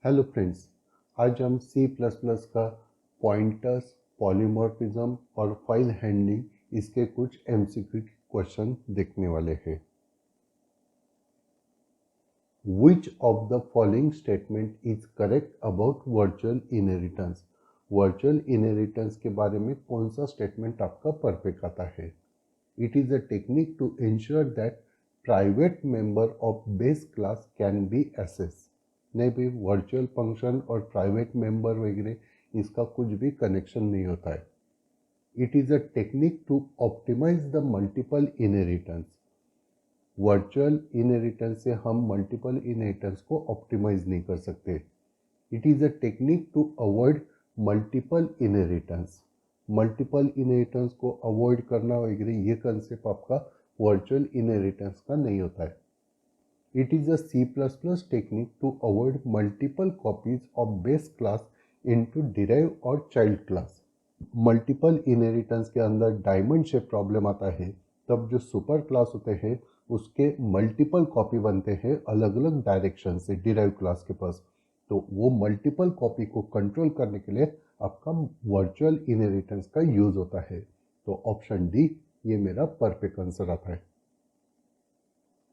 Hello friends, आज हम C++ का पॉइंटर्स, पॉलीमॉर्फिज्म और फाइल हैंडलिंग इसके कुछ MCQ क्वेश्चन देखने वाले हैं। Which of the following statement is correct about virtual inheritance? Virtual inheritance के बारे में कौन सा स्टेटमेंट आपका परफेक्ट आता है? It is a technique to ensure that private member of base class can be accessed. नहीं भाई, वर्चुअल फंक्शन और प्राइवेट मेंबर वगैरह इसका कुछ भी कनेक्शन नहीं होता है। It is a technique to optimize the multiple inheritance. Virtual inheritance से हम मल्टीपल इनहेरिटेंस को ऑप्टिमाइज नहीं कर सकते। It is a technique to avoid multiple inheritance. Multiple inheritance को अवॉइड करना वगैरह ये कंसेप्ट आपका वर्चुअल इनहेरिटेंस का नहीं होता है। It is a C++ technique to avoid multiple copies of base class into derived और child class. मल्टीपल इनहेरिटेंस के अंदर डायमंड शेप प्रॉब्लम आता है, तब जो सुपर क्लास होते हैं उसके मल्टीपल कॉपी बनते हैं अलग अलग डायरेक्शन से डिराइव क्लास के पास। तो वो मल्टीपल कॉपी को कंट्रोल करने के लिए आपका वर्चुअल इनहेरिटेंस का यूज होता है। तो ऑप्शन डी ये मेरा परफेक्ट आंसर आता है।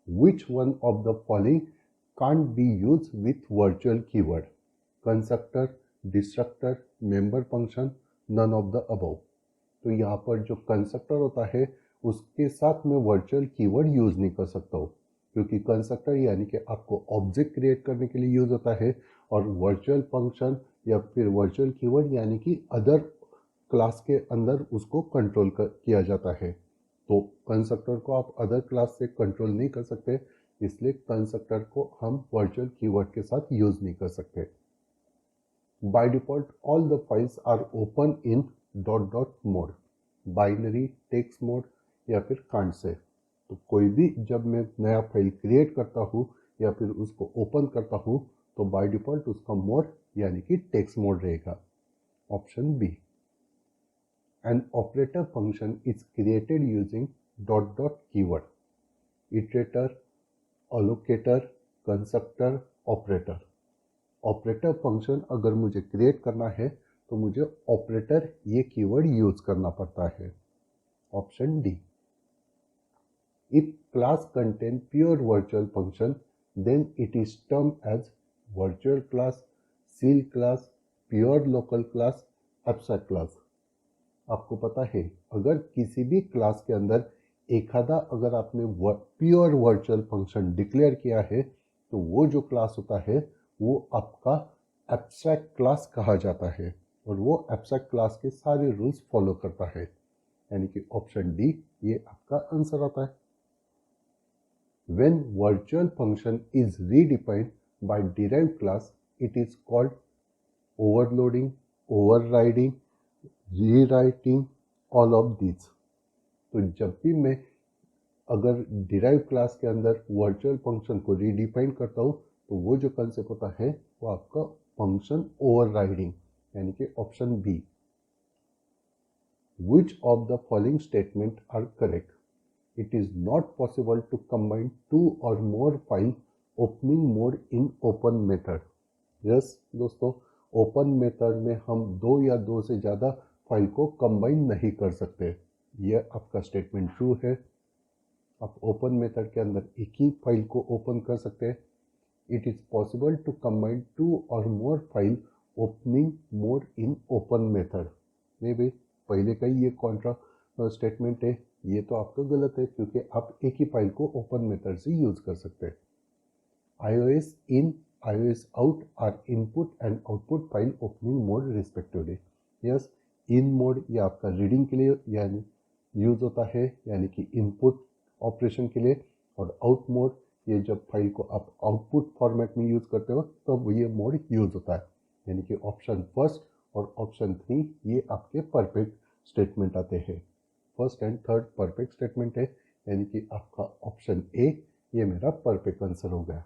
Which one of the following can't be used with virtual keyword? Constructor, destructor, member function, none of the above. तो यहाँ पर जो कंस्ट्रक्टर होता है उसके साथ में वर्चुअल कीवर्ड यूज नहीं कर सकता हूँ, क्योंकि कंस्ट्रक्टर यानी कि आपको ऑब्जेक्ट क्रिएट करने के लिए यूज होता है और वर्चुअल फंक्शन या फिर वर्चुअल कीवर्ड यानी कि अदर क्लास के अंदर उसको कंट्रोल किया जाता है। तो कंस्ट्रक्टर को आप अदर क्लास से कंट्रोल नहीं कर सकते, इसलिए कंस्ट्रक्टर को हम वर्चुअल कीवर्ड के साथ यूज नहीं कर सकते। By default all the files are open in dot dot mode, binary, text mode या फिर कांट से। तो कोई भी जब मैं नया फाइल क्रिएट करता हूँ या फिर उसको ओपन करता हूँ तो बाय डिफॉल्ट उसका मोड यानी कि टेक्स्ट मोड रहेगा। Option B. An operator function is created using dot dot keyword. Iterator, allocator, constructor, operator. Operator function अगर मुझे क्रिएट करना है तो मुझे ऑपरेटर ये कीवर्ड यूज करना पड़ता है। Option D. If class contain pure virtual function then it is term as virtual class, seal class, pure local class, abstract class. आपको पता है अगर किसी भी क्लास के अंदर एखादा अगर आपने प्योर वर्चुअल फंक्शन डिक्लेयर किया है तो वो जो क्लास होता है वो आपका एब्स्ट्रैक्ट क्लास कहा जाता है और वो एब्स्ट्रैक्ट क्लास के सारे रूल्स फॉलो करता है, यानी कि ऑप्शन डी ये आपका आंसर आता है। When virtual function is redefined by derived class it is called overloading, overriding, rewriting, all of this. तो जब भी मैं अगर डिराइव क्लास के अंदर वर्चुअल फंक्शन को रीडिफाइन करता हूँ तो वो जो कंसेप्ट होता है वो आपका फंक्शन ओवरराइडिंग, यानी कि option B. Which of the following statement are correct? It is not possible to combine 2 or more file opening mode in open method. Yes दोस्तों, ओपन मेथड में हम 2 या 2 से ज़्यादा फाइल को कंबाइन नहीं कर सकते। यह आपका स्टेटमेंट ट्रू है। आप ओपन मेथड के अंदर एक ही फाइल को ओपन कर सकते हैं। It is possible to combine 2 or more file opening mode in open method. नहीं भाई, पहले का ही ये कॉन्ट्रा स्टेटमेंट है, ये तो आपका गलत है क्योंकि आप एक ही फाइल को ओपन मेथड से यूज कर सकते हैं। iOS in, iOS out are input and output file opening mode respectively. Yes, in mode ये आपका रीडिंग के लिए यानी यूज होता है, यानी कि इनपुट ऑपरेशन के लिए, और आउट मोड ये जब फाइल को आप आउटपुट फॉर्मेट में यूज करते हो तब ये मोड यूज होता है। यानी कि ऑप्शन फर्स्ट और ऑप्शन 3 ये आपके परफेक्ट स्टेटमेंट आते हैं। First and third perfect statement है, यानी कि आपका ऑप्शन ए ये मेरा परफेक्ट आंसर हो गया।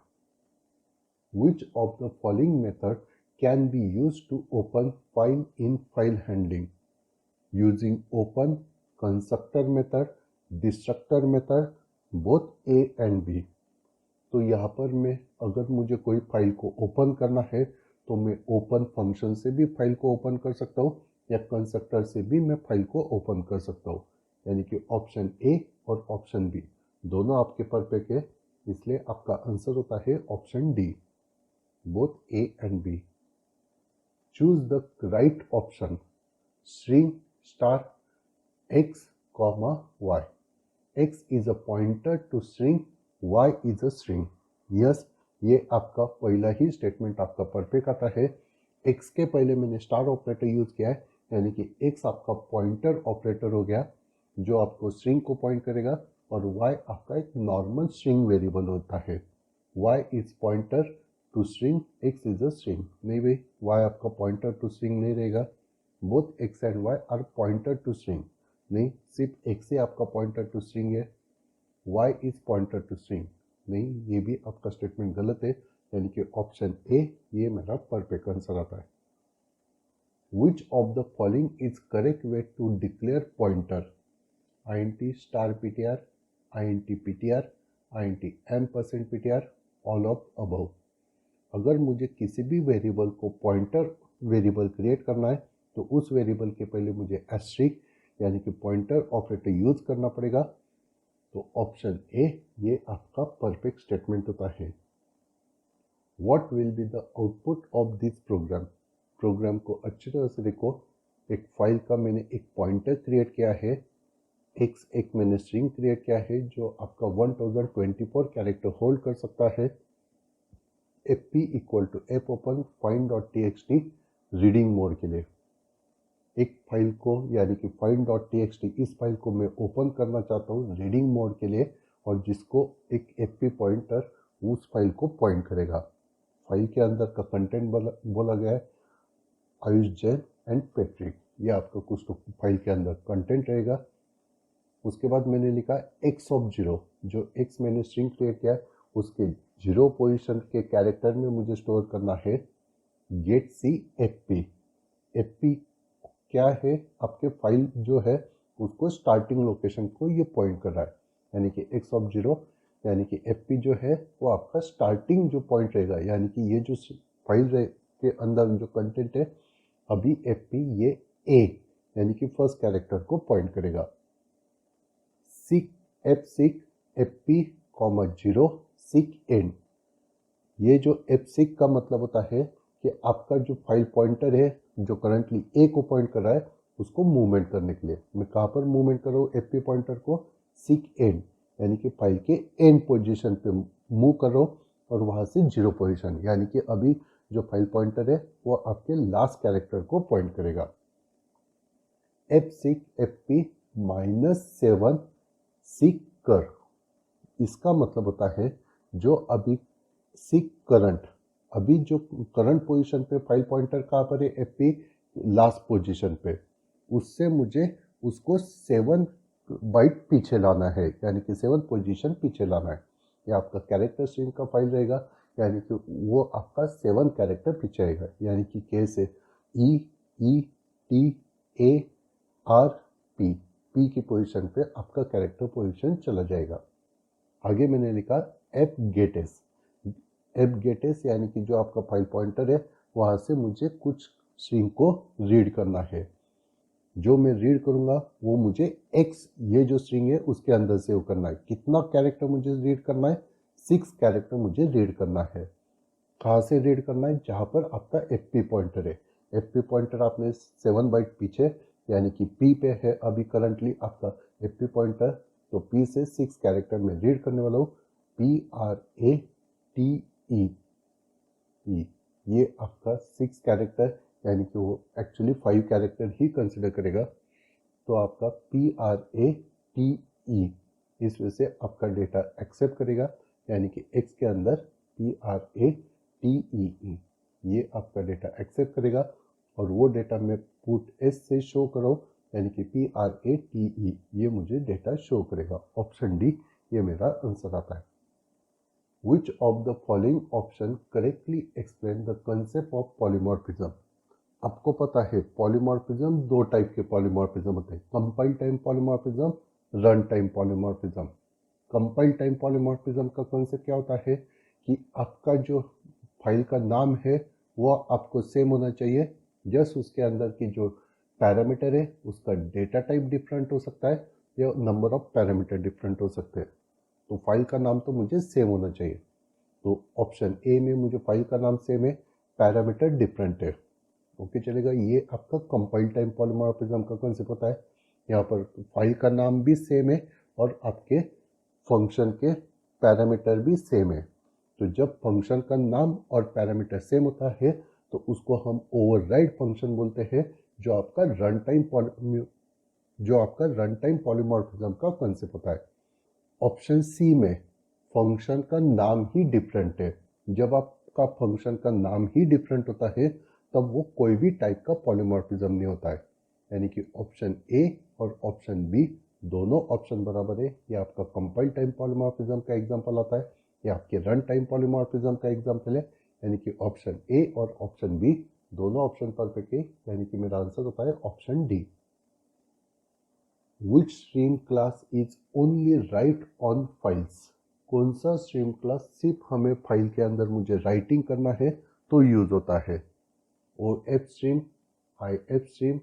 Which of the following method can be used to open file in file handling? Using open, constructor method, destructor method, both A and B. तो यहाँ पर मैं अगर मुझे कोई फाइल को ओपन करना है तो मैं ओपन फंक्शन से भी फाइल को ओपन कर सकता हूँ या कंस्ट्रक्टर से भी मैं फाइल को ओपन कर सकता हूँ। यानी कि ऑप्शन ए और ऑप्शन बी दोनों आपके परफेक्ट है, इसलिए आपका आंसर होता है option D, both A and B. Choose the right option, string star x, y. x is a pointer to string, y is a string. Yes, ये आपका पहला ही स्टेटमेंट आपका परफेक्ट आता है। x के पहले मैंने स्टार ऑपरेटर यूज किया है, यानी कि x आपका पॉइंटर ऑपरेटर हो गया जो आपको स्ट्रिंग को पॉइंट करेगा, और y आपका एक नॉर्मल स्ट्रिंग वेरिएबल होता है। y is pointer to string, x is a string. नहीं भाई, y आपका पॉइंटर टू स्ट्रिंग नहीं रहेगा। Both x and y are pointer to string. नहीं, सिर्फ x ही आपका पॉइंटर टू स्ट्रिंग है, y is pointer to string. नहीं, ये भी आपका स्टेटमेंट गलत है, यानी कि ऑप्शन ए ये मेरा परफेक्ट आंसर आता है। Which of the following is correct way to declare pointer? int star ptr, int ptr, int m% ptr, all of above. अगर मुझे किसी भी वेरिएबल को पॉइंटर वेरिएबल क्रिएट करना है तो उस वेरिएबल के पहले मुझे एस्ट्रिक यानी कि पॉइंटर ऑपरेटर यूज करना पड़ेगा। तो ऑप्शन ए ये आपका परफेक्ट स्टेटमेंट होता है। What will be the output of this program? Program को अच्छी तरह से देखो। एक फाइल का मैंने एक पॉइंटर क्रिएट किया है, एक मैंने स्ट्रिंग क्रिएट किया है जो आपका 1024 कैरेक्टर होल्ड कर सकता है। fp equal to f open find.txt reading mode के लिए। एक फाइल को यानी कि find.txt इस फाइल को मैं ओपन करना चाहता हूँ रीडिंग मोड के लिए, और जिसको एक fp पॉइंटर उस फाइल को पॉइंट करेगा। फाइल के अंदर का कंटेंट बोला गया है आयुष जैन एंड पैट्रिक, ये आपका कुछ तो फाइल के अंदर कंटेंट रहेगा। उसके बाद मैंने लिखा x ऑफ 0, जो x मैंने स्ट्रिंग क्रिएट किया है उसके 0 पोजीशन के कैरेक्टर में मुझे स्टोर करना है गेट सी fp। fp क्या है? आपके फाइल जो है उसको स्टार्टिंग लोकेशन को ये पॉइंट कर रहा है, यानी कि x ऑफ 0 यानी कि fp जो है वो आपका स्टार्टिंग जो पॉइंट रहेगा, यानी कि ये जो फाइल के अंदर जो कंटेंट है अभी fp ये a यानी कि फर्स्ट कैरेक्टर को पॉइंट करेगा। Seek f6 fp, 0 seek and. ये जो f6 का मतलब होता है कि आपका जो फाइल पॉइंटर है जो करंटली ए को पॉइंट कर रहा है उसको मूवमेंट करने के लिए मैं कहाँ पर मूवमेंट कर रहा हूँ? fp पॉइंटर को सीक एंड यानी कि फाइल के एंड पोजीशन पे मूव कर रहा हूँ, और वहाँ से 0 पोजीशन यानी कि अभी जो फाइल पॉइंटर है वो आपके लास्ट कैरेक्टर को पॉइंट करेगा। f6 fp -7 सीक कर, इसका मतलब होता है जो अभी सीक करंट, अभी जो करंट पोजीशन पे फाइल पॉइंटर कहाँ पर है? fp लास्ट पोजीशन पे, उससे मुझे उसको 7 बाइट पीछे लाना है, यानी कि 7 पोजीशन पीछे लाना है। ये आपका कैरेक्टर स्ट्रिंग का फाइल रहेगा, यानी कि वो आपका 7 कैरेक्टर पीछे आएगा, यानी कि के से E E T A R P, P की पोजीशन पे आपका कैरेक्टर पोजीशन चला जाएगा। आगे मैंने लिखा F get S, F get S यानी कि जो आपका फाइल पॉइंटर है वहाँ से मुझे कुछ स्ट्रिंग को रीड करना है। जो मैं रीड करूँगा वो मुझे एक्स ये जो स्ट्रिंग है उसके अंदर सेव करना है। कितना कैरेक्टर मुझे रीड करना है? 6 कैरेक्टर मुझे रीड करना है। कहाँ से रीड करना है? जहाँ पर आपका fp पॉइंटर है। fp पॉइंटर आपने 7 बाइट पीछे यानी कि p पे है अभी करंटली आपका fp पॉइंटर, तो p से 6 कैरेक्टर में रीड करने वाला हूँ। PRATE, ये आपका 6 कैरेक्टर यानी कि वो एक्चुअली 5 कैरेक्टर ही कंसिडर करेगा, तो आपका PRATE इस वजह से आपका डेटा एक्सेप्ट करेगा, यानी कि x के अंदर PRATEE ये आपका डेटा एक्सेप्ट करेगा, और वो डेटा मैं पुट s से शो करो यानी कि PRATE ये मुझे डेटा शो करेगा। ऑप्शन डी ये मेरा आंसर आता है। Which of the following option correctly explain the concept of polymorphism? आपको पता है पॉलीमॉर्फिज्म 2 टाइप के पॉलीमॉर्फिज्म होते हैं, compile time polymorphism, run time polymorphism. Compile time polymorphism का कॉन्सेप्ट क्या होता है कि आपका जो फाइल का नाम है वो आपको सेम होना चाहिए। जस्ट उसके अंदर की जो पैरामीटर है उसका डेटा टाइप डिफरेंट हो सकता है या नंबर ऑफ पैरामीटर डिफरेंट हो सकते हैं। तो फाइल का नाम तो मुझे सेम होना चाहिए। तो ऑप्शन ए में मुझे फाइल का नाम सेम है, पैरामीटर डिफरेंट है। ओके चलेगा। ये आपका कंपाइल टाइम पॉलीमॉर्फिज्म का कॉन्सेप्ट होता है। यहाँ पर फाइल का नाम भी सेम है और आपके फंक्शन के पैरामीटर भी सेम है। तो जब फंक्शन का नाम और पैरामीटर सेम होता है तो उसको हम ओवरराइड फंक्शन बोलते हैं, जो आपका रन टाइम पॉलीमॉर्फिज्म का कॉन्सेप्ट होता है। ऑप्शन सी में फंक्शन का नाम ही डिफरेंट है। जब आपका फंक्शन का नाम ही डिफरेंट होता है तब वो कोई भी टाइप का पॉलीमॉर्फिज्म नहीं होता है। यानी कि ऑप्शन ए और ऑप्शन बी दोनों ऑप्शन बराबर है। ये आपका कंपाइल टाइम पॉलीमॉर्फिज्म का एग्जांपल आता है, ये आपके रन टाइम पॉलीमॉर्फिज्म का एग्जांपल है। यानी कि ऑप्शन ए और ऑप्शन बी दोनों ऑप्शन परफेक्ट है। यानी कि मेरा आंसर होता है option D. Which stream class is only write on files? कौन सा स्ट्रीम क्लास सिर्फ हमें फाइल के अंदर मुझे राइटिंग करना है तो यूज होता है? O F stream, I F stream,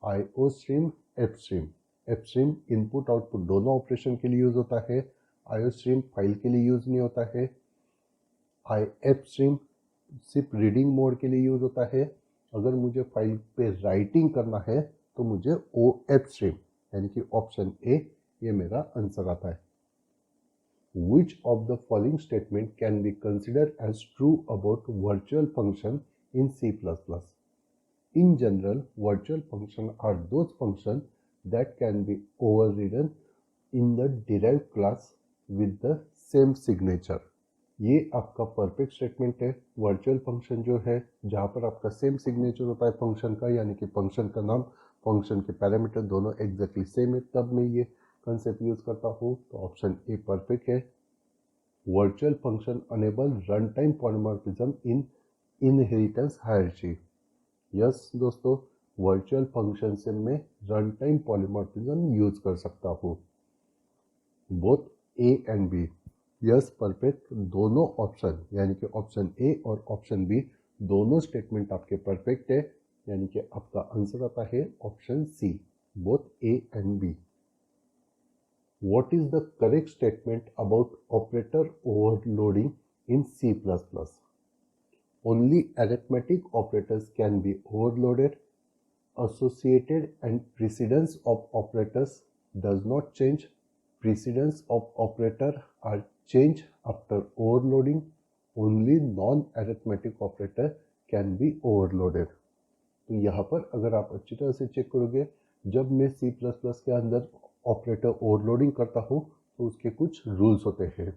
I O stream, F stream. F stream input output दोनों ऑपरेशन के लिए यूज होता है। आई ओ स्ट्रीम फाइल के लिए यूज नहीं होता है। आई एफ स्ट्रीम सिर्फ रीडिंग मोड के लिए यूज होता है। अगर मुझे फाइल पे राइटिंग करना है तो मुझे ओ एफ स्ट्रीम यानी कि ऑप्शन ए ये मेरा आंसर आता है। Which of the following statement can be considered as true about virtual function in C++? In general, virtual functions are those functions that can be overridden in the derived class with the same signature. ये आपका perfect statement है। Virtual function जो है जहाँ पर आपका same signature होता है फंक्शन का, यानी कि फंक्शन का नाम फंक्शन के पैरामीटर दोनों एग्जैक्टली सेम है, तब मैं ये कंसेप्ट यूज करता हूँ। तो ऑप्शन ए परफेक्ट है। Virtual function enable run time polymorphism in inheritance hierarchy. Yes दोस्तों, वर्चुअल फंक्शन से मैं रन टाइम पॉलीमॉर्फिज्म यूज कर सकता हूँ। Both A and B, yes perfect. दोनों ऑप्शन यानी कि ऑप्शन ए और ऑप्शन बी दोनों स्टेटमेंट आपके परफेक्ट है। यानी कि आपका आंसर आता है option C, both A and B. What is the correct statement about operator overloading in C++? Only arithmetic operators can be overloaded. Associated and precedence of operators does not change. Precedence of operator are changed after overloading. Only non-arithmetic operator can be overloaded. तो यहाँ पर अगर आप अच्छी तरह से check करोगे, जब मैं C++ के अंदर ऑपरेटर ओवरलोडिंग करता हूँ तो उसके कुछ रूल्स होते हैं।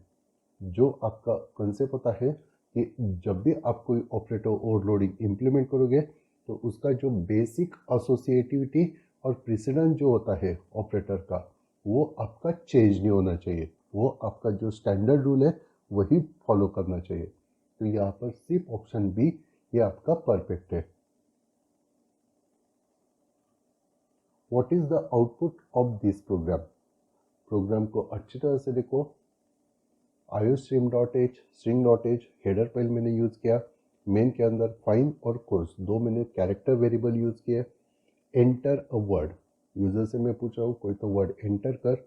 जो आपका कंसेप्ट होता है कि जब भी आप कोई ऑपरेटर ओवरलोडिंग इम्प्लीमेंट करोगे तो उसका जो बेसिक एसोसिएटिविटी और प्रेसिडेंस जो होता है ऑपरेटर का, वो आपका चेंज नहीं होना चाहिए। वो आपका जो स्टैंडर्ड रूल है वही फॉलो करना चाहिए। तो यहाँ पर सिर्फ ऑप्शन बी ये आपका परफेक्ट है। What is the output of this program? Program को अच्छी तरह से देखो। iostream.h, string.h हेडर फाइल मैंने यूज किया। मेन के अंदर फाइन और कोर्स दो मैंने कैरेक्टर वेरिएबल यूज किए। एंटर अ वर्ड, यूजर से मैं पूछ रहा हूँ कोई तो वर्ड एंटर कर।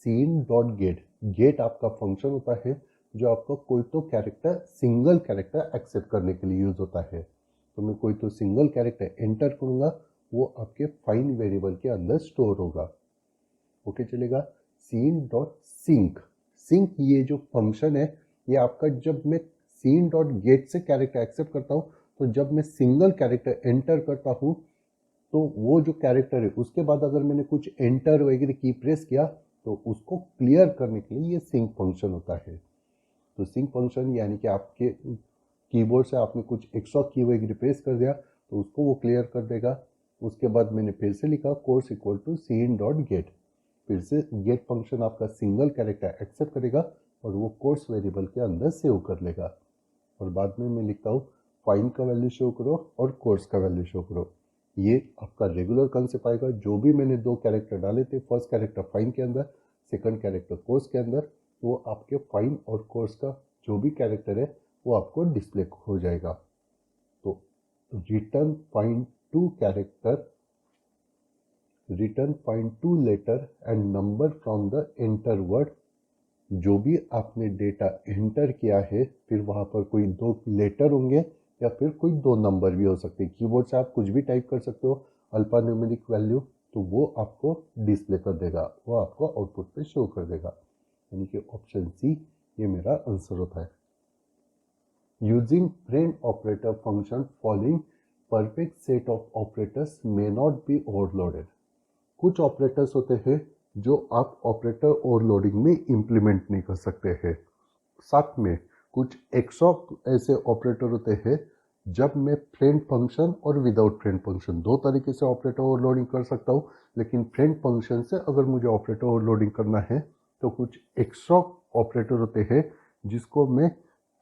scene.get, गेट आपका फंक्शन होता है जो आपका कोई तो कैरेक्टर सिंगल कैरेक्टर एक्सेप्ट करने के लिए यूज होता है। तो मैं कोई तो सिंगल कैरेक्टर एंटर करूँगा, वो आपके फाइन वेरिएबल के अंदर स्टोर होगा। ओके चलेगा। scene.sync, सिंक ये जो फंक्शन है ये आपका, जब मैं scene.get से कैरेक्टर एक्सेप्ट करता हूँ तो जब मैं सिंगल कैरेक्टर एंटर करता हूँ तो वो जो कैरेक्टर है उसके बाद अगर मैंने कुछ एंटर वगैरह की प्रेस किया तो उसको क्लियर करने के लिए ये सिंक फंक्शन होता है। तो सिंक फंक्शन यानी कि आपके कीबोर्ड से आपने कुछ एक्स्ट्रा की वगैरह प्रेस कर दिया तो उसको वो क्लियर कर देगा। उसके बाद मैंने फिर से लिखा कोर्स इक्वल टू scene.get, फिर से गेट फंक्शन आपका सिंगल कैरेक्टर एक्सेप्ट करेगा और वो कोर्स वेरिएबल के अंदर सेव कर लेगा। और बाद में मैं लिखता हूँ फाइन का वैल्यू शो करो और कोर्स का वैल्यू शो करो। ये आपका रेगुलर कंसेप्ट आएगा। जो भी मैंने दो कैरेक्टर डाले थे, फर्स्ट कैरेक्टर फाइन के अंदर, सेकंड कैरेक्टर कोर्स के अंदर, वो आपके फाइन और कोर्स का जो भी कैरेक्टर है वो आपको डिस्प्ले हो जाएगा। तो return find to character, return find to letter and number from the enter word. जो भी आपने डेटा एंटर किया है, फिर वहाँ पर कोई 2 लेटर होंगे या फिर कोई 2 नंबर भी हो सकते हैं। कीबोर्ड से आप कुछ भी टाइप कर सकते हो, अल्फा न्यूमेरिक वैल्यू, तो वो आपको डिस्प्ले कर देगा, वो आपको आउटपुट पे शो कर देगा। यानी कि ऑप्शन सी ये मेरा आंसर होता है। Using friend operator function following perfect set of operators may not be overloaded. कुछ ऑपरेटर्स होते हैं जो आप ऑपरेटर ओवरलोडिंग में इंप्लीमेंट नहीं कर सकते हैं। साथ में कुछ एक्स्ट्रा ऐसे ऑपरेटर होते हैं जब मैं फ्रेंड फंक्शन और विदाउट फ्रेंड फंक्शन 2 तरीके से ऑपरेटर ओवरलोडिंग कर सकता हूँ। लेकिन फ्रेंड फंक्शन से अगर मुझे ऑपरेटर ओवरलोडिंग करना है तो कुछ एक्स्ट्रा ऑपरेटर होते हैं जिसको मैं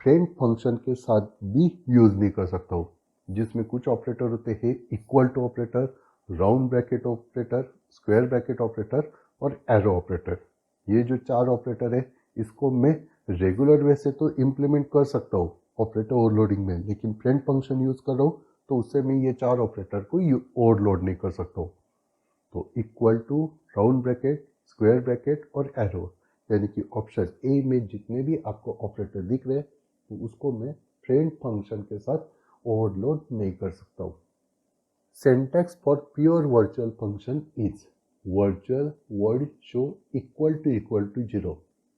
फ्रेंड फंक्शन के साथ भी यूज़ नहीं कर सकता हूँ। जिसमें कुछ ऑपरेटर होते हैं equal to operator, round bracket operator, square bracket operator और एरो ऑपरेटर। ये जो 4 ऑपरेटर है इसको मैं रेगुलर वे से तो इम्प्लीमेंट कर सकता हूँ ऑपरेटर ओवरलोडिंग में, लेकिन फ्रेंड फंक्शन यूज़ कर रहा हूँ तो उससे मैं ये 4 ऑपरेटर को ओवरलोड नहीं कर सकता हूँ। तो equal to, round bracket, square bracket और एरो, यानी कि ऑप्शन ए में जितने भी आपको ऑपरेटर दिख रहे हैं तो उसको मैं फ्रेंड फंक्शन के साथ ओवरलोड नहीं कर सकता हूँ। Syntax for pure virtual function is virtual word show equal to 0।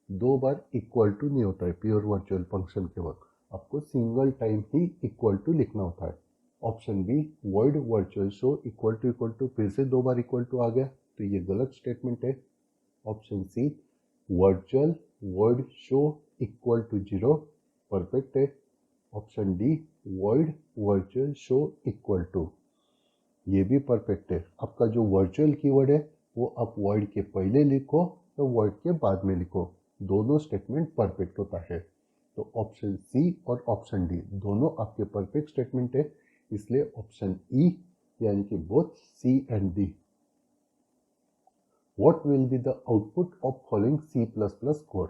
2 बार इक्वल टू नहीं होता है प्योर वर्चुअल फंक्शन के वक्त, आपको सिंगल टाइम ही इक्वल टू लिखना होता है। Option B word virtual show equal to फिर से 2 बार इक्वल टू आ गया तो ये गलत स्टेटमेंट है। Option C virtual word show equal to 0 perfect है। Option D word virtual show equal to, ये भी परफेक्ट है। आपका जो वर्चुअल कीवर्ड है वो आप वर्ड के पहले लिखो या वर्ड के बाद में लिखो, दोनों स्टेटमेंट परफेक्ट होता है। तो ऑप्शन सी और ऑप्शन डी दोनों आपके परफेक्ट स्टेटमेंट है, इसलिए ऑप्शन ई यानी कि both C and D. What will be the output of following C++ code.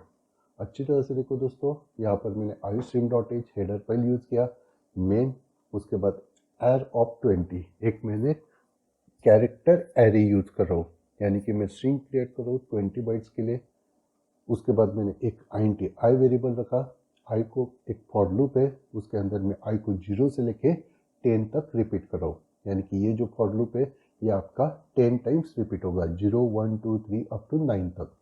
अच्छी तरह से देखो दोस्तों, यहाँ पर मैंने iostream.h हेडर फाइल यूज किया, मेन, उसके बाद एयर ऑफ 20, एक मैंने कैरेक्टर एरे यूज कर रहा हूँ, यानी कि मैं स्ट्रिंग क्रिएट कर रहा हूँ 20 बाइट्स के लिए। उसके बाद मैंने एक int आई वेरिएबल रखा, आई को एक फॉर लूप है उसके अंदर मैं आई को 0 से लेके 10 तक रिपीट कर रहा हूँ, यानी कि ये जो फॉर लूप है ये आपका 10 टाइम्स रिपीट होगा, 0 1 2 3 अप टू 9 तक।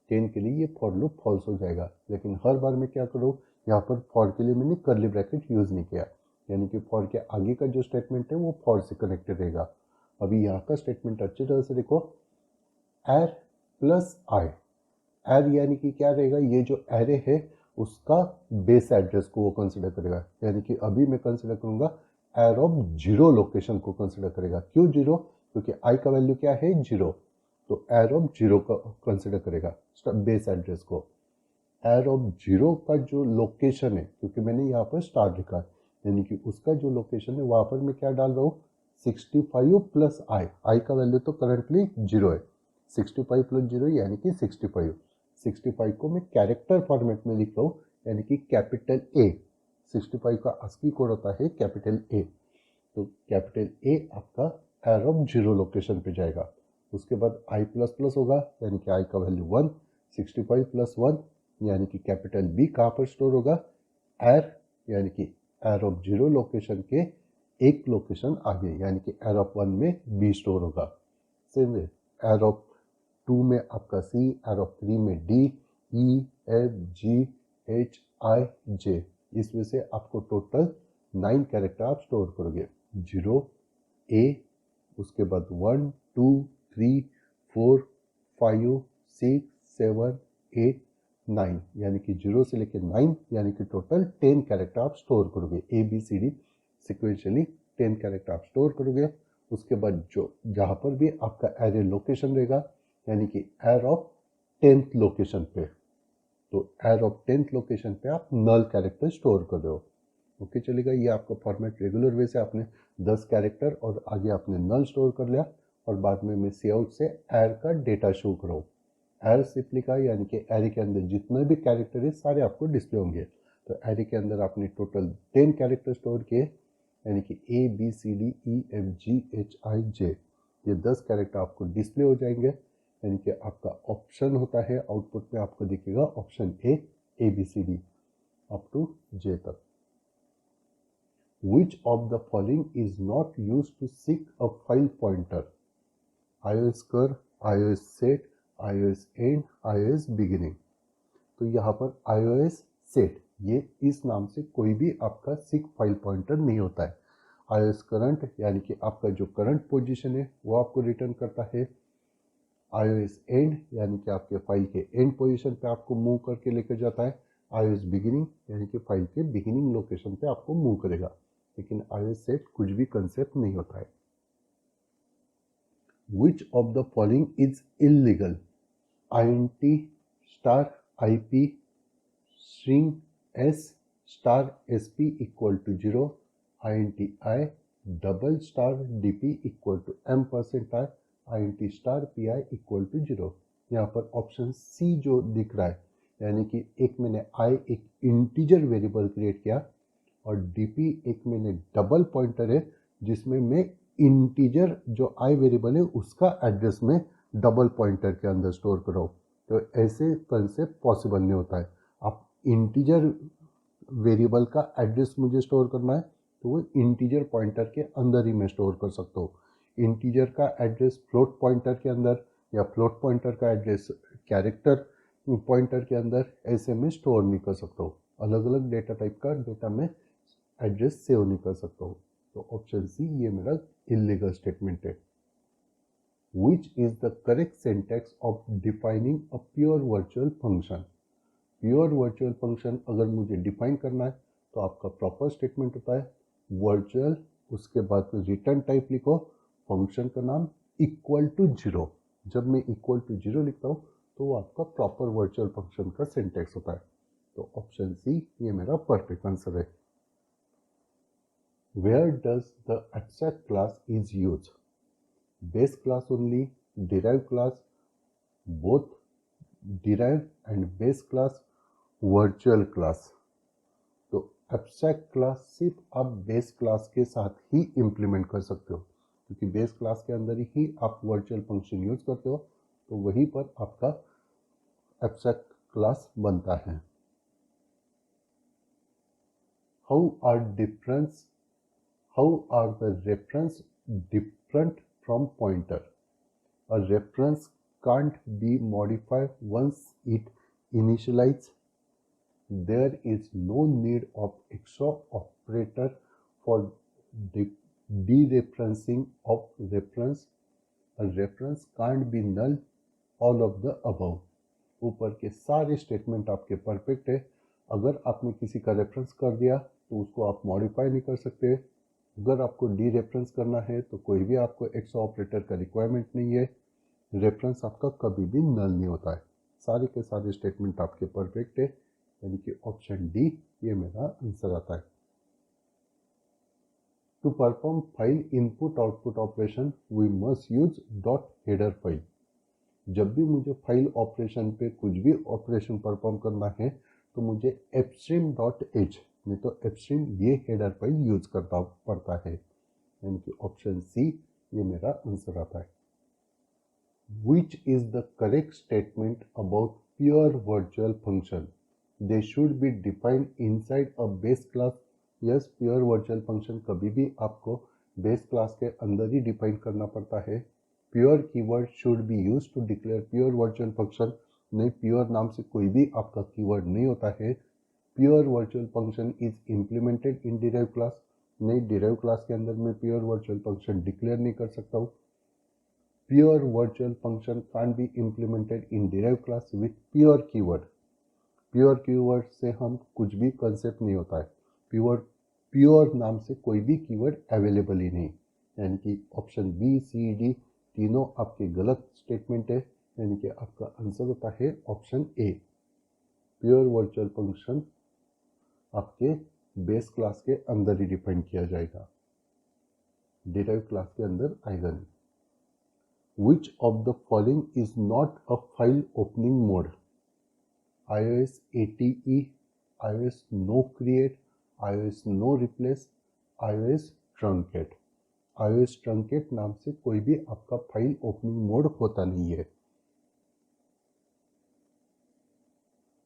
10 के लिए ये फॉर लूप फॉल्स हो जाएगा, लेकिन हर बार मैं क्या करूँ, यहाँ पर फॉर के लिए मैंने कर्ली ब्रैकेट यूज नहीं किया, यानी कि फॉर के आगे का जो स्टेटमेंट है वो फॉर से कनेक्टेड रहेगा। अभी यहाँ का स्टेटमेंट अच्छी तरह से देखो, एर प्लस आई, एर यानी कि क्या रहेगा, ये जो एरे है उसका बेस एड्रेस को वो कंसिडर करेगा, यानी कि अभी मैं कंसिडर करूंगा एर ऑफ 0 लोकेशन को कंसिडर करेगा। क्यों 0? क्योंकि आई का वैल्यू क्या है 0, तो एर ऑफ 0 का कंसिडर करेगा बेस एड्रेस को। एर ऑफ 0 का जो लोकेशन है, क्योंकि मैंने यहाँ पर स्टार लिखा है, यानी कि उसका जो लोकेशन है वहाँ पर मैं क्या डाल रहा हूँ 65 प्लस आई, आई का वैल्यू तो करंटली 0 है, 65 प्लस 0 यानी कि 65। 65 को मैं कैरेक्टर फॉर्मेट में लिख रहा हूँ, यानी कि कैपिटल ए। 65 का ASCII कोड होता है कैपिटल ए, तो कैपिटल ए आपका एर ऑफ 0 लोकेशन पे जाएगा। उसके बाद आई प्लस प्लस होगा, यानी कि आई का वैल्यू 1, 65 प्लस 1 यानी कि कैपिटल बी कहाँ पर स्टोर होगा, एर, यानी कि एर ऑफ 0 लोकेशन के एक लोकेशन आगे, यानी कि एर ऑफ 1 में बी स्टोर होगा। सेम वे एर ऑफ 2 में आपका सी, एर ऑफ 3 में डी, ई, एफ, जी, एच, आई, जे, इसमें से आपको टोटल 9 कैरेक्टर आप स्टोर करोगे। 0, ए, उसके बाद 1 2 3 4 5 6 7 8 9, यानी कि 0 से लेकर 9, यानी कि टोटल 10 कैरेक्टर आप स्टोर करोगे, A B C D sequentially 10 character आप स्टोर करोगे। उसके बाद जो जहाँ पर भी आपका एरे लोकेशन रहेगा, यानी कि एर ऑफ 10th लोकेशन पे, तो एर ऑफ 10th लोकेशन पे आप नल कैरेक्टर स्टोर कर रहे हो। ओके चलेगा, ये आपका फॉर्मेट रेगुलर वे से आपने 10 कैरेक्टर और आगे आपने नल स्टोर कर लिया, और बाद में मैं सी आउट से एर का डेटा शो कराऊँ। एर सिंपली का यानी कि एरे के अंदर जितने भी कैरेक्टर है सारे आपको डिस्प्ले होंगे। तो एरे के अंदर आपने टोटल 10 कैरेक्टर स्टोर किए, यानी कि ABCDEFGHIJ, ये 10 कैरेक्टर आपको डिस्प्ले हो जाएंगे। यानी कि आपका ऑप्शन होता है, आउटपुट में आपको दिखेगा option A ABCD up to J तक। Which of the following is not used to seek a file pointer? iOS curve, iOS set, iOS end, iOS beginning। तो यहाँ पर iOS set, ये इस नाम से कोई भी आपका सीक फाइल पॉइंटर नहीं होता है। iOS करंट यानी कि आपका जो करंट पोजीशन है वो आपको रिटर्न करता है। iOS end यानी कि आपके फाइल के एंड पोजीशन पे आपको मूव करके लेकर जाता है। iOS beginning यानी कि फाइल के बिगिनिंग लोकेशन पे आपको मूव करेगा। लेकिन iOS set कुछ भी कंसेप्ट नहीं होता है। Which of the following is illegal? int star ip string s star sp equal to 0, int I double star dp equal to m% I int star pi equal to 0। यहाँ पर option C जो दिख रहा है, यानी कि एक मैंने i एक इंटीजर वेरिएबल क्रिएट किया और dp एक मैंने डबल पॉइंटर है जिसमें मैं इंटीजर जो i वेरिएबल है उसका एड्रेस में डबल पॉइंटर के अंदर स्टोर कर रहा हूँ। तो ऐसे कंसेप्ट पॉसिबल नहीं होता है। आप इंटीजर वेरिएबल का एड्रेस मुझे स्टोर करना है तो वो इंटीजर पॉइंटर के अंदर ही मैं स्टोर कर सकता हूँ। इंटीजर का एड्रेस फ्लोट पॉइंटर के अंदर या फ्लोट पॉइंटर का एड्रेस कैरेक्टर पॉइंटर के अंदर ऐसे में स्टोर नहीं कर सकता हूँ। अलग अलग डेटा टाइप का डेटा में एड्रेस सेव नहीं कर सकता हूँ। तो ऑप्शन सी ये मेरा इलीगल स्टेटमेंट है। Which is the correct syntax of defining a pure virtual function? Pure virtual function अगर मुझे डिफाइन करना है तो आपका प्रॉपर स्टेटमेंट होता है वर्चुअल, उसके बाद रिटर्न टाइप लिखो, फंक्शन का नाम इक्वल टू 0। जब मैं इक्वल टू 0 लिखता हूँ तो वो आपका प्रॉपर वर्चुअल फंक्शन का सिंटैक्स होता है। तो ऑप्शन सी ये मेरा परफेक्ट आंसर है। Where does the abstract class is use? Base class only, derive class, both derive and base class, virtual class. तो एब्स्ट्रैक्ट क्लास सिर्फ आप बेस क्लास के साथ ही इम्प्लीमेंट कर सकते हो, क्योंकि बेस क्लास के अंदर ही आप वर्चुअल फंक्शन यूज करते हो, तो वहीं पर आपका एब्स्ट्रैक्ट क्लास बनता है। How are the reference different from pointer? A reference can't be modified once it initializes. There is no need of extra operator for dereferencing of reference. A reference can't be null. All of the above। ऊपर के सारे statement आपके perfect है। अगर आपने किसी का reference कर दिया तो उसको आप मॉडिफाई नहीं कर सकते। अगर आपको डी रेफरेंस करना है तो कोई भी आपको एक्स्ट्रा ऑपरेटर का रिक्वायरमेंट नहीं है। रेफरेंस आपका कभी भी नल नहीं होता है। सारे के सारे स्टेटमेंट आपके परफेक्ट है, यानी कि ऑप्शन डी ये मेरा आंसर आता है। To perform file input output operation we must use dot header file. जब भी मुझे फाइल ऑपरेशन पे कुछ भी ऑपरेशन परफॉर्म करना है तो मुझे fstream.h नहीं तो fstream ये हेडर फाइल यूज करना पड़ता है, यानी कि ऑप्शन सी ये मेरा आंसर आता है। Which is the correct statement about pure virtual function? They should be defined inside a base class. Yes, pure virtual function कभी भी आपको base class के अंदर ही डिफाइन करना पड़ता है। Pure keyword should be used to declare pure virtual function। नहीं, pure नाम से कोई भी आपका कीवर्ड नहीं होता है। Pure virtual function is implemented in derived class। नहीं, derived class के अंदर मैं pure virtual function डिक्लेयर नहीं कर सकता हूँ। Pure virtual function can't be implemented in derived class with pure keyword। Pure keyword से हम कुछ भी कंसेप्ट नहीं होता है। प्योर नाम से कोई भी कीवर्ड अवेलेबल ही नहीं, यानी कि ऑप्शन बी सी डी तीनों आपके गलत स्टेटमेंट है, यानी कि आपका आंसर होता है ऑप्शन ए। प्योर वर्चुअल फंक्शन आपके बेस क्लास के अंदर ही डिफाइन किया जाएगा, डिराइव क्लास के अंदर आएगा नहीं। Which of the following is not a file opening mode? iOS ATE, iOS no create, iOS no replace, iOS truncate. iOS truncate नाम से कोई भी आपका फाइल ओपनिंग मोड होता नहीं है।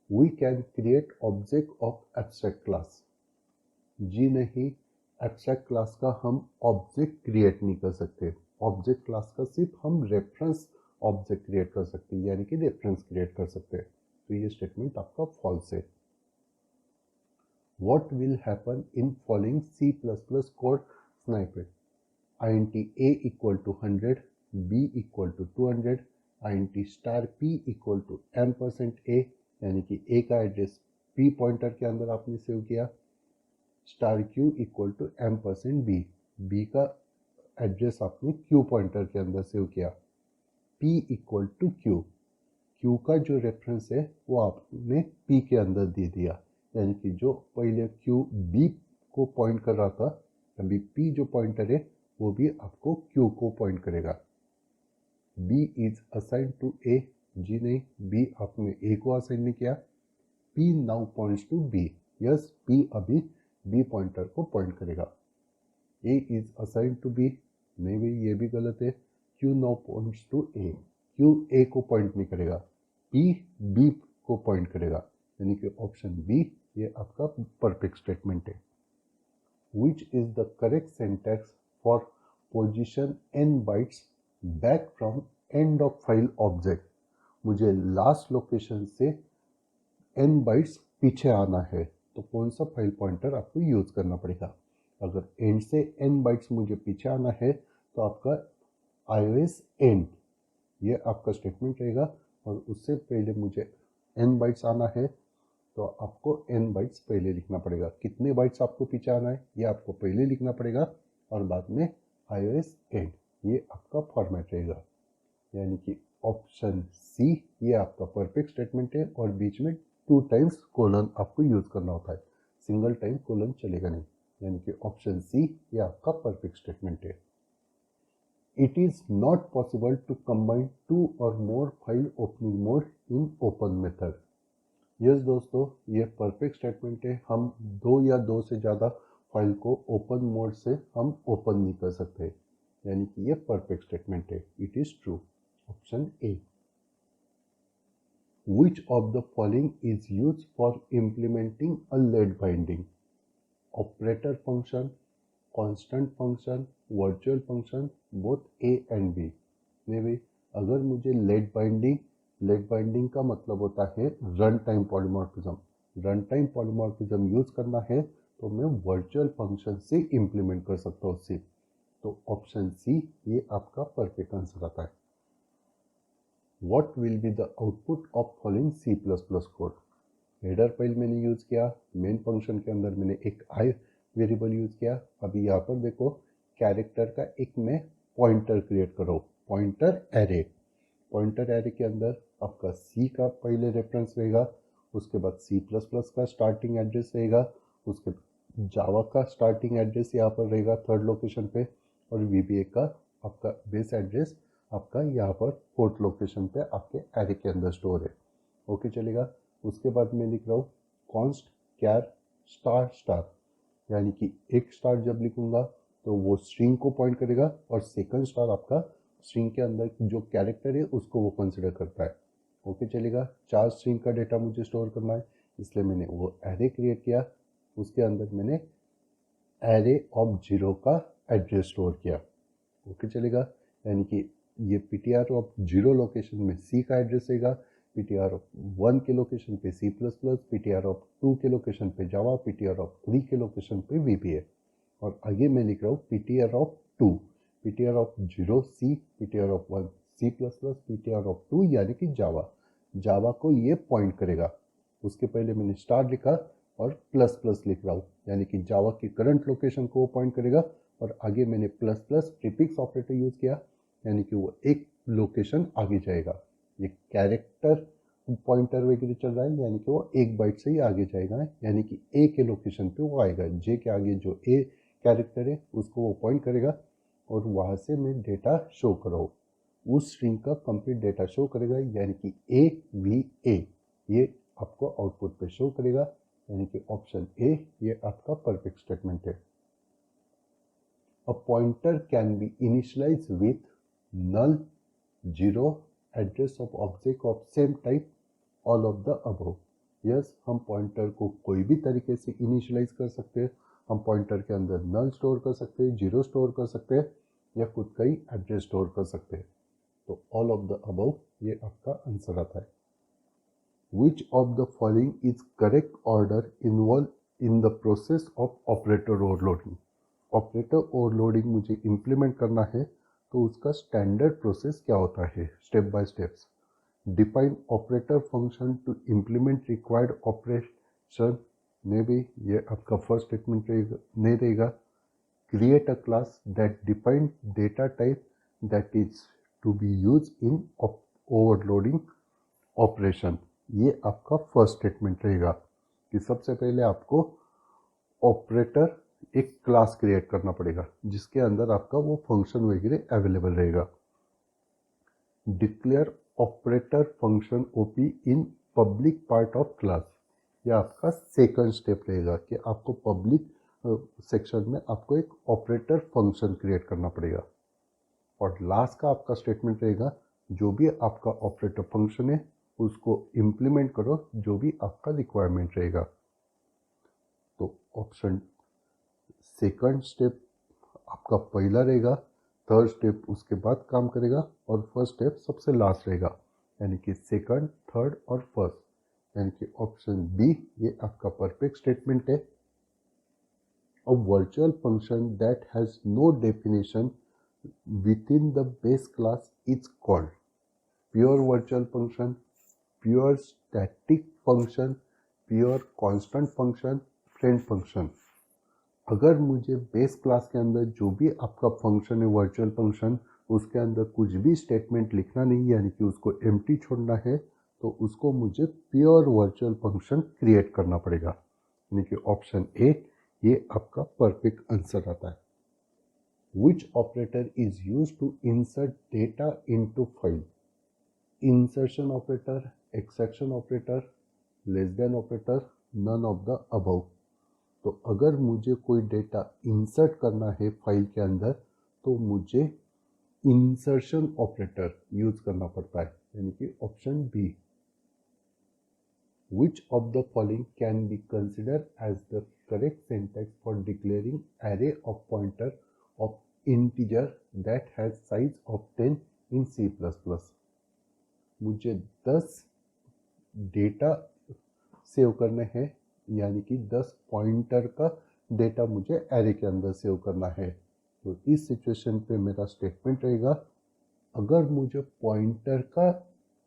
We can create object of abstract class. जी नहीं, एब्स्ट्रैक्ट क्लास का हम ऑब्जेक्ट क्रिएट नहीं कर सकते। ऑब्जेक्ट क्लास का सिर्फ हम रेफरेंस ऑब्जेक्ट क्रिएट कर सकते हैं, यानी कि रेफरेंस क्रिएट कर सकते हैं। तो ये स्टेटमेंट आपका फॉल्स है। What will happen in following C++ code snippet? int a equal to 100, b equal to 200, int star p equal to %a, यानी कि a का एड्रेस p पॉइंटर के अंदर आपने सेव किया, star q equal to %b, b का address आपने q pointer के अंदर सेव किया, p इक्वल टू q का जो रेफरेंस है वो आपने p के अंदर दे दिया, यानी कि जो पहले q b को पॉइंट कर रहा था, अभी p जो पॉइंटर है वो भी आपको q को पॉइंट करेगा। b is assigned to a, जी नहीं, b आपने a को असाइन नहीं किया। p now points to b, yes, p अभी b पॉइंटर को पॉइंट करेगा। a is assigned to b, नहीं भाई ये भी गलत है। q now points to a, q a को पॉइंट नहीं करेगा, p b को पॉइंट करेगा, यानी कि ऑप्शन बी ये आपका परफेक्ट स्टेटमेंट है। Which is the correct syntax for position n bytes back from end of file object. मुझे लास्ट लोकेशन से n बाइट्स पीछे आना है, तो कौन सा फाइल पॉइंटर आपको यूज करना पड़ेगा। अगर एंड से n बाइट्स मुझे पीछे आना है तो आपका iOS एंड ये आपका स्टेटमेंट रहेगा, और उससे पहले मुझे n बाइट्स आना है तो आपको n बाइट्स पहले लिखना पड़ेगा। कितने बाइट्स आपको पीछे आना है ये आपको पहले लिखना पड़ेगा, और बाद में iOS एंड, ये आपका फॉर्मेट रहेगा। यानी कि ऑप्शन सी ये आपका परफेक्ट स्टेटमेंट है, और बीच में 2 टाइम्स कोलन आपको यूज करना होता है, सिंगल टाइम कोलन चलेगा नहीं, यानी कि ऑप्शन सी ये आपका परफेक्ट स्टेटमेंट है। It is not possible to combine 2 or more file opening mode in open method. Yes दोस्तों, ये परफेक्ट स्टेटमेंट है। हम 2 या 2 से ज़्यादा फाइल को ओपन मोड से हम ओपन नहीं कर सकते, यानी कि ये परफेक्ट स्टेटमेंट है। It is true, option A. Which of the following is use for implementing a late binding? Operator function, constant function, virtual function, both A and B. नहीं भाई, अगर मुझे लेट बाइंडिंग का मतलब होता है run time polymorphism, run time polymorphism use करना है तो मैं वर्चुअल फंक्शन से इंप्लीमेंट कर सकता हूँ सिर्फ। तो ऑप्शन सी ये आपका परफेक्ट आंसर आता है। What will be the output of following C++ code? Header file मैंने यूज किया, मेन फंक्शन के अंदर मैंने एक आई वेरिएबल यूज किया। अभी यहाँ पर देखो कैरेक्टर का एक मैं पॉइंटर क्रिएट करो, पॉइंटर एरे। पॉइंटर एरे के अंदर आपका सी का पहले रेफरेंस रहेगा, उसके बाद C++ का स्टार्टिंग एड्रेस रहेगा, उसके जावा का स्टार्टिंग एड्रेस यहाँ पर रहेगा थर्ड लोकेशन पे, और VBA का आपका बेस एड्रेस आपका यहाँ पर फोर्थ लोकेशन पे आपके एरे के अंदर स्टोर है। ओके चलेगा। उसके बाद मैं लिख रहा हूँ कॉन्स्ट कैर स्टार स्टार, यानी कि एक स्टार जब लिखूंगा तो वो स्ट्रिंग को पॉइंट करेगा, और सेकंड स्टार आपका स्ट्रिंग के अंदर जो कैरेक्टर है उसको वो कंसिडर करता है। ओके चलेगा। 4 स्ट्रिंग का डेटा मुझे स्टोर करना है, इसलिए मैंने वो एरे क्रिएट किया, उसके अंदर मैंने एरे ऑफ 0 का एड्रेस स्टोर किया। ओके चलेगा। यानी कि ये PTR ऑफ 0 लोकेशन में C का एड्रेस रहेगा, PTR ऑफ 1 के लोकेशन पे C++, PTR ऑफ 2 के लोकेशन पे जावा, PTR ऑफ 3 के लोकेशन पे VBA। और आगे मैं लिख रहा हूँ PTR of 2, PTR of 0 C, PTR of 1 C++, PTR of 2 यानी कि जावा को ये पॉइंट करेगा। उसके पहले मैंने स्टार लिखा और प्लस प्लस लिख रहा हूँ, यानी कि जावा की करंट लोकेशन को वो पॉइंट करेगा, और आगे मैंने plus plus prefix operator use किया, यानी कि वो एक लोकेशन आगे जाएगा। ये कैरेक्टर पॉइंटर वगैरह चल रहा है, यानी कि वो 1 बाइट से ही आगे जाएगा, यानी कि ए के लोकेशन पे वो आएगा। जे के आगे जो ए कैरेक्टर है उसको वो पॉइंट करेगा, और वहाँ से मैं डेटा शो कराऊँ, उस स्ट्रिंग का कंप्लीट डेटा शो करेगा, यानी कि AVA ये आपको आउटपुट पे शो करेगा, यानी कि ऑप्शन ए ये आपका परफेक्ट स्टेटमेंट है। A pointer can be initialized with null, zero, address of object of same type, all of the above. Yes, हम पॉइंटर को कोई भी तरीके से इनिशियलाइज कर सकते हैं. हम पॉइंटर के अंदर नल स्टोर कर सकते हैं, जीरो स्टोर कर सकते हैं, या खुद का ही एड्रेस स्टोर कर सकते हैं. तो ऑल ऑफ द अबव ये आपका आंसर आता है. Which of the following is correct order involved in the process of operator overloading? Operator overloading मुझे इम्प्लीमेंट करना है तो उसका स्टैंडर्ड प्रोसेस क्या होता है, step by steps. Define operator function to implement required operation में भी ये आपका फर्स्ट स्टेटमेंट नहीं रहेगा. Create a class that define data type that is to be use in overloading operation. ये आपका फर्स्ट स्टेटमेंट रहेगा कि सबसे पहले आपको ऑपरेटर एक क्लास क्रिएट करना पड़ेगा जिसके अंदर आपका वो फंक्शन वगैरह अवेलेबल रहेगा. Declare operator function OP in public part of class. यह आपका सेकंड स्टेप रहेगा कि आपको पब्लिक सेक्शन में आपको एक ऑपरेटर फंक्शन क्रिएट करना पड़ेगा. और लास्ट का आपका स्टेटमेंट रहेगा जो भी आपका ऑपरेटर फंक्शन है उसको इम्प्लीमेंट करो जो भी आपका रिक्वायरमेंट रहेगा. तो ऑप्शन सेकंड स्टेप आपका पहला रहेगा, थर्ड स्टेप उसके बाद काम करेगा और फर्स्ट स्टेप सबसे लास्ट रहेगा, यानी कि सेकंड, थर्ड और फर्स्ट, यानी कि ऑप्शन बी ये आपका परफेक्ट स्टेटमेंट है. A virtual function that has no definition within the base class is called pure virtual function, pure static function, pure constant function, friend function. अगर मुझे base class के अंदर जो भी आपका फंक्शन है वर्चुअल फंक्शन उसके अंदर कुछ भी स्टेटमेंट लिखना नहीं यानी कि उसको एम्प्टी छोड़ना है तो उसको मुझे प्योर वर्चुअल फंक्शन क्रिएट करना पड़ेगा, यानी कि ऑप्शन ए ये आपका परफेक्ट आंसर आता है. Which operator is use to insert data into file? Insertion operator, exception operator, less than operator, none of the above. तो अगर मुझे कोई डेटा इंसर्ट करना है फाइल के अंदर तो मुझे इंसर्शन ऑपरेटर यूज करना पड़ता है, यानी कि option B. Which of the following can be consider as the correct syntax for declaring array of pointer of integer that has size of 10 in C++? मुझे 10 डेटा सेव करने हैं, यानी कि 10 पॉइंटर का डेटा मुझे एरे के अंदर save करना है. तो इस सिचुएशन पे मेरा स्टेटमेंट रहेगा अगर मुझे पॉइंटर का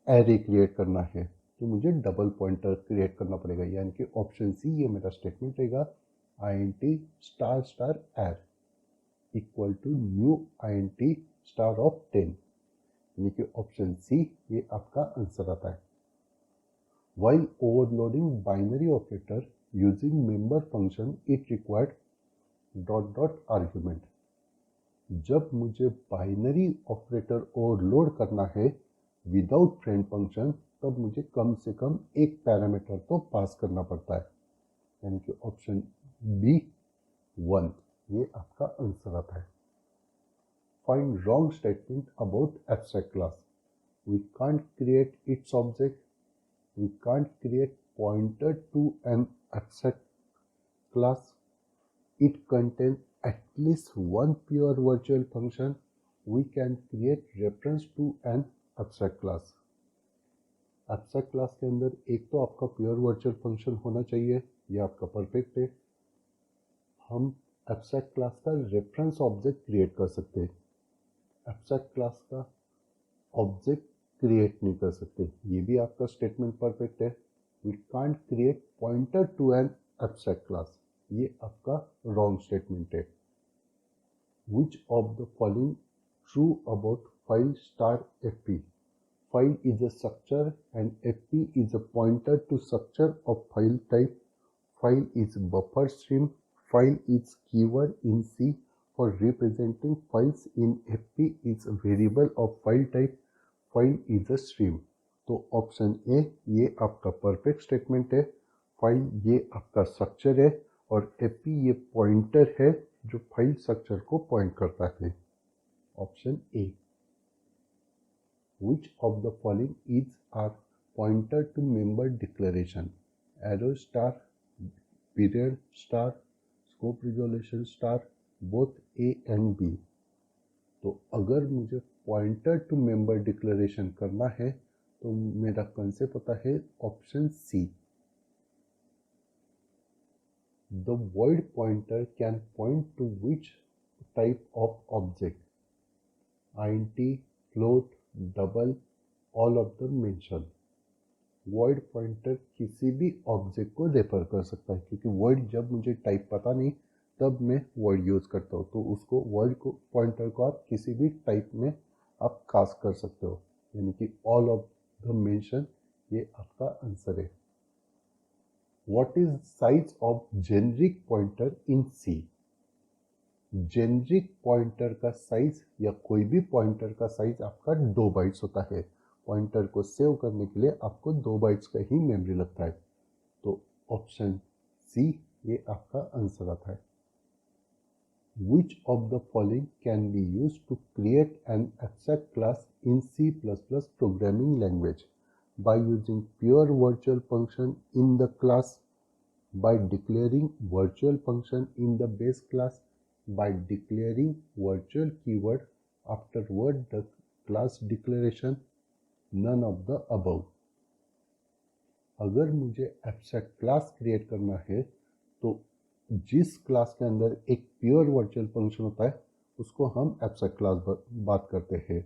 एरे क्रिएट करना है तो मुझे डबल पॉइंटर क्रिएट करना पड़ेगा, यानी कि ऑप्शन सी ये मेरा स्टेटमेंट रहेगा. int **r equal to new int* of 10, यानी कि ऑप्शन सी ये आपका आंसर आता है. While overloading binary operator using member function, it required ... argument. जब मुझे बाइनरी ऑपरेटर ओवरलोड करना है विदाउट फ्रेंड फंक्शन तब मुझे कम से कम एक पैरामीटर तो पास करना पड़ता है, यानी कि ऑप्शन बी 1 ये आपका आंसर आता है. Find wrong statement about abstract class. We can't create its object, we can't create pointer to an abstract class, it contains at least one pure virtual function, we can create reference to an abstract class. abstract class के अंदर एक तो आपका pure virtual function होना चाहिए, ये आपका perfect है. हम abstract class का reference object क्रिएट कर सकते हैं, abstract class का ऑब्जेक्ट क्रिएट नहीं कर सकते, ये भी आपका स्टेटमेंट परफेक्ट है. We can't create pointer to an abstract class, ये आपका रॉन्ग स्टेटमेंट है. Which of the following true about file *fp? File is a structure and fp is a pointer to structure of file type. File is buffer stream. File is keyword in C for representing files in fp is a variable of file type. File is a stream. तो option A ये आपका perfect statement है. File ये आपका structure है और AP ये pointer है, जो फाइल स्ट्रक्चर को पॉइंट करता है। Option A, which of the following is are pointer to member declaration? Arrow star, period star, scope resolution star, both A and B. तो अगर मुझे पॉइंटर टू मेंबर डिक्लेरेशन करना है तो मेरा कंसेप्ट होता है option C. The void pointer can point to which type of object? int, float, double, all of them mention। void pointer किसी भी ऑब्जेक्ट को रेफर कर सकता है, क्योंकि void जब मुझे टाइप पता नहीं तब मैं void यूज करता हूँ, तो उसको void को पॉइंटर को आप किसी भी टाइप में आप कास्ट कर सकते हो, यानी कि ऑल ऑफ द मेंशन ये आपका आंसर है। What is size of generic pointer in C? Generic pointer का साइज या कोई भी पॉइंटर का साइज आपका 2 बाइट्स होता है। पॉइंटर को सेव करने के लिए आपको 2 बाइट्स का ही मेमोरी लगता है। तो ऑप्शन सी ये आपका आंसर आता है। Which of the following can be used to create an abstract class in C++ programming language? By using pure virtual function in the class, by declaring virtual function in the base class, by declaring virtual keyword afterward the class declaration, none of the above। अगर मुझे abstract class create करना है तो जिस class के अंदर एक pure virtual function होता है उसको हम एब्स्ट्रैक्ट क्लास बात करते हैं।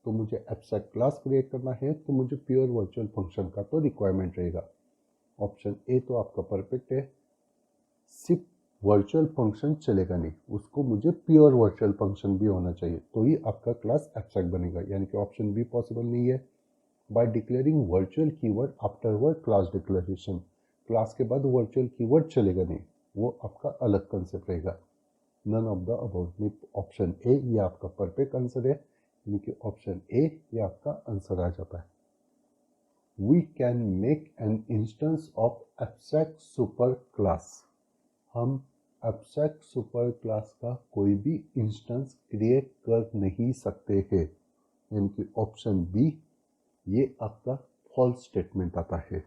तो मुझे एब्स्ट्रैक्ट क्लास क्रिएट करना है तो मुझे प्योर वर्चुअल फंक्शन का तो रिक्वायरमेंट रहेगा। ऑप्शन ए तो आपका परफेक्ट है। सिर्फ वर्चुअल फंक्शन चलेगा नहीं, उसको मुझे प्योर वर्चुअल फंक्शन भी होना चाहिए, तो ही आपका क्लास एब्स्ट्रैक्ट बनेगा, यानी कि ऑप्शन बी पॉसिबल नहीं है। By declaring virtual keyword afterward class declaration, class के बाद वर्चुअल कीवर्ड चलेगा नहीं, वो आपका अलग कंसेप्ट रहेगा। None of the above, option A ये आपका परफेक्ट आंसर है, यानी कि ऑप्शन ए ये आपका आंसर आ जाता है। We can make an instance of abstract super class। हम abstract super class का कोई भी इंस्टेंस क्रिएट कर नहीं सकते हैं, यानी कि ऑप्शन बी ये आपका फॉल्स स्टेटमेंट आता है।